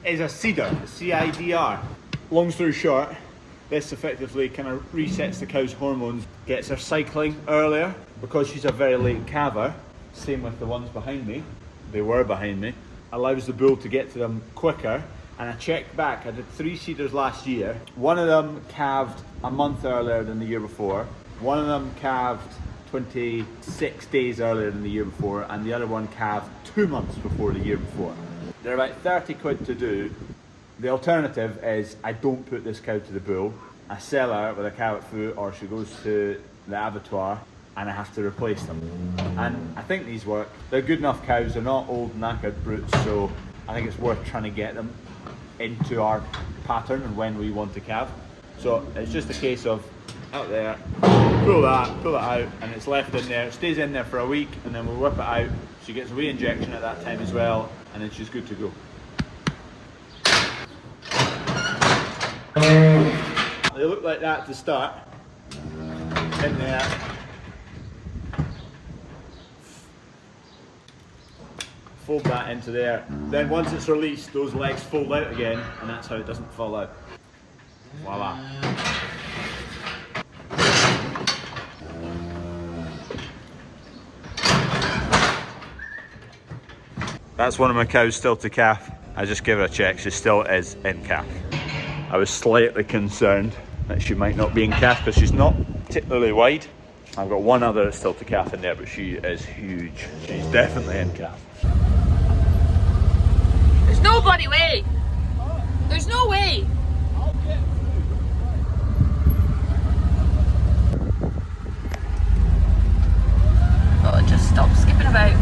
is a Cidr, C-I-D-R. Long story short, this effectively kind of resets the cow's hormones, gets her cycling earlier. Because she's a very late calver, same with the ones behind me, they were behind me, allows the bull to get to them quicker. And I checked back, I did 3 Cidrs last year. One of them calved a month earlier than the year before. One of them calved 26 days earlier than the year before, and the other one calved 2 months before the year before. They're about 30 quid to do. The alternative is I don't put this cow to the bull. I sell her with a cow at foot, or she goes to the abattoir and I have to replace them. And I think these work. They're good enough cows, they're not old knackered brutes, so I think it's worth trying to get them into our pattern and when we want to calve. So it's just a case of out there, pull that out, and it's left in there. It stays in there for a week, and then we'll whip it out. She gets a wee injection at that time as well, and then she's good to go. They look like that to start. In there. Fold that into there. Then once it's released, those legs fold out again, and that's how it doesn't fall out. Voila. That's one of my cows still to calf. I just gave her a check, she still is in calf. I was slightly concerned that she might not be in calf because she's not particularly wide. I've got one other that's still to calf in there, but she is huge. She's definitely in calf. There's no bloody way. There's no way. Oh, just stop skipping about.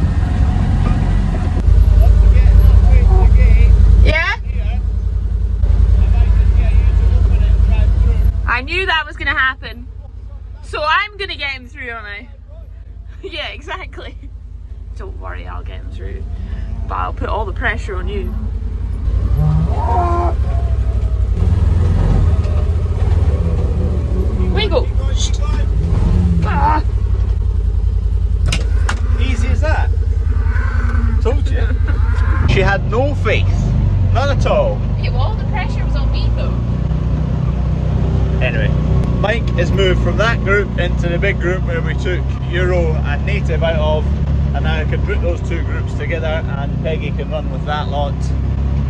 Yeah? I knew that was gonna happen. So I'm gonna get him through, aren't I? Yeah, exactly. Don't worry, I'll get him through. But I'll put all the pressure on you. Wiggle! Ah. Easy as that. Told you. She had no faith. None at all. Yeah, well, all the pressure was on me though. Anyway, Mike has moved from that group into the big group where we took Euro and Native out of, and now I can put those two groups together and Peggy can run with that lot,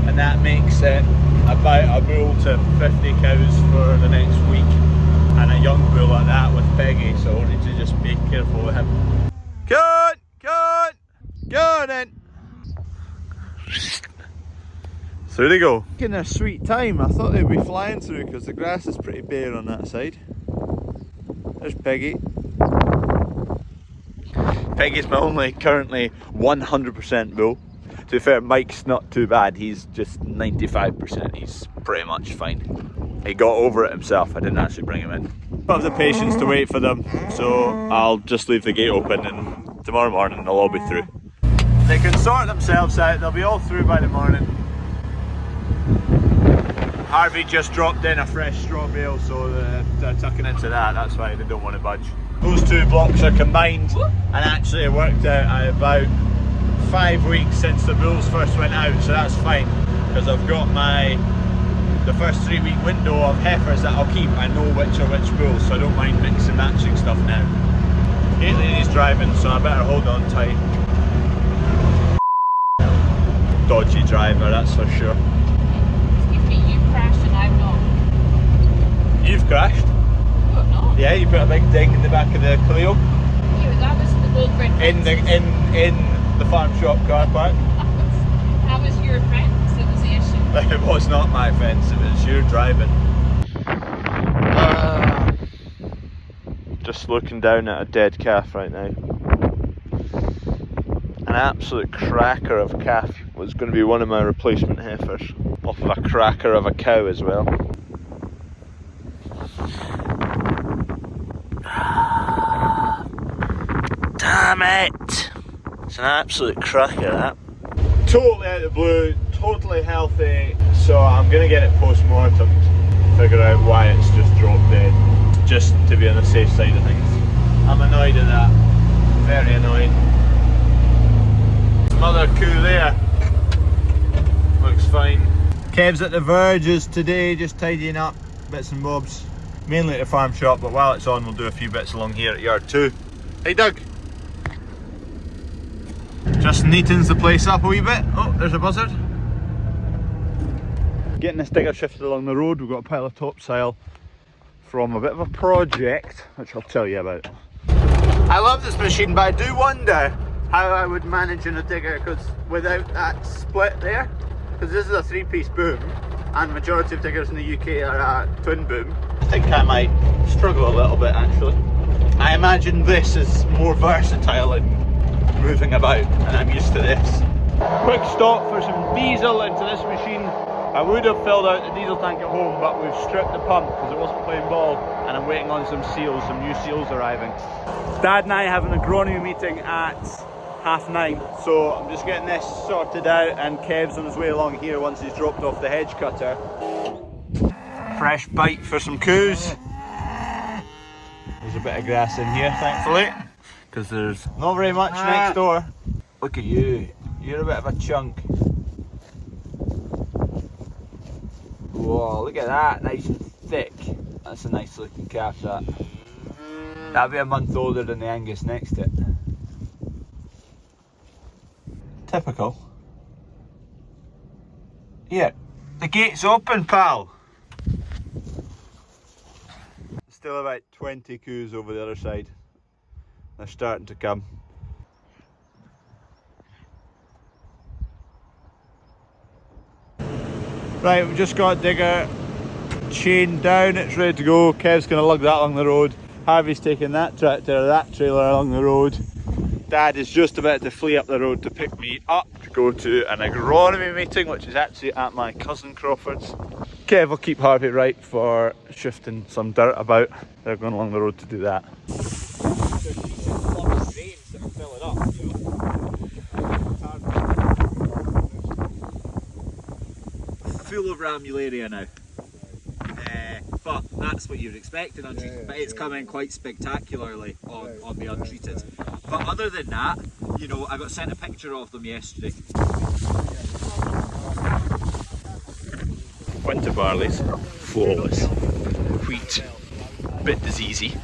and that makes it about a bull to 50 cows for the next week, and a young bull like that with Peggy, so I need to just be careful with him. Go on then. Through they go. Getting a sweet time. I thought they'd be flying through because the grass is pretty bare on that side. There's Peggy. Peggy's my only currently 100% bull. To be fair, Mike's not too bad. He's just 95%. He's pretty much fine. He got over it himself. I didn't actually bring him in. I don't have the patience to wait for them, so I'll just leave the gate open and tomorrow morning they'll all be through. They can sort themselves out. They'll be all through by the morning. Harvey just dropped in a fresh straw bale, so they're tucking into that. That's why they don't want to budge. Those two blocks are combined, and actually it worked out at about 5 weeks since the bulls first went out, so that's fine because I've got the first 3 week window of heifers that I'll keep. I know which are which bulls, so I don't mind mixing matching stuff now. Caitlin's driving, so I better hold on tight. Dodgy driver, that's for sure. Excuse me, you've crashed and I've not. You've crashed? No, I've not. Yeah, you put a big ding in the back of the Clio. Yeah, that was the gold grid In the farm shop car park. That was your fence that was the issue. It was not my fence, it was your driving. Just looking down at a dead calf right now. An absolute cracker of a calf was going to be one of my replacement heifers. Off of a cracker of a cow as well. Damn it! It's an absolute cracker, that. Totally out of the blue, totally healthy, so I'm going to get it post-mortem, figure out why it's just dropped dead, just to be on the safe side of things. I'm annoyed at that, very annoyed. Mother coo there, looks fine. Kev's at the Verges today, just tidying up bits and bobs. Mainly at the farm shop, but while it's on we'll do a few bits along here at yard 2. Hey Doug! Just neatens the place up a wee bit. Oh, there's a buzzard. Getting this digger shifted along the road. We've got a pile of topsoil from a bit of a project, which I'll tell you about. I love this machine, but I do wonder how I would manage in a digger, because without that split there, because this is a 3-piece boom, and majority of diggers in the UK are a twin boom. I think I might struggle a little bit actually. I imagine this is more versatile in moving about, and I'm used to this. Quick stop for some diesel into this machine. I would have filled out the diesel tank at home, but we've stripped the pump because it wasn't playing ball, and I'm waiting on some seals, some new seals arriving. Dad and I have an agronomy meeting at 9:30, so I'm just getting this sorted out, and Kev's on his way along here once he's dropped off the hedge cutter. Fresh bite for some coos. There's a bit of grass in here, thankfully, because there's not very much next door. Look at you, you're a bit of a chunk. Whoa, look at that, nice and thick. That's a nice looking calf, that. That'll be a month older than the Angus next to it. Typical. Here, the gate's open, pal. Still about 20 coos over the other side. They're starting to come. Right, we've just got digger chained down, it's ready to go. Kev's going to lug that along the road. Harvey's taking that tractor, that trailer along the road. Dad is just about to flee up the road to pick me up to go to an agronomy meeting, which is actually at my cousin Crawford's. Kev will keep Harvey right for shifting some dirt about. They're going along the road to do that. Full of ramularia now, but that's what you're expecting untreated, but it's come in quite spectacularly on the untreated. But other than that, you know, I got sent a picture of them yesterday. Winter barley's flawless, wheat bit diseasy,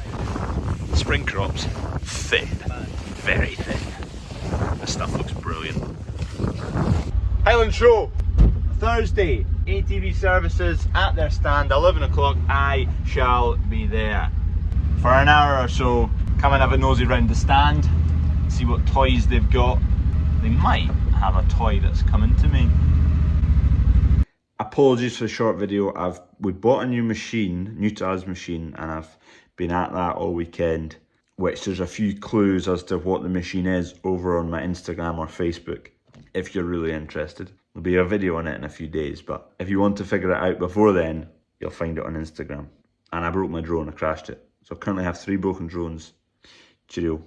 spring crops thin, very thin. This stuff looks brilliant. Highland Show Thursday, ATV services at their stand, 11 o'clock. I shall be there for an hour or so. Come and have a nosy round the stand, see what toys they've got. They might have a toy that's coming to me. Apologies for the short video. We bought a new machine, new to us machine, and I've been at that all weekend, which there's a few clues as to what the machine is over on my Instagram or Facebook, if you're really interested. There'll be a video on it in a few days, but if you want to figure it out before then, you'll find it on Instagram. And I broke my drone, I crashed it. So I currently have 3 broken drones. Cheerio.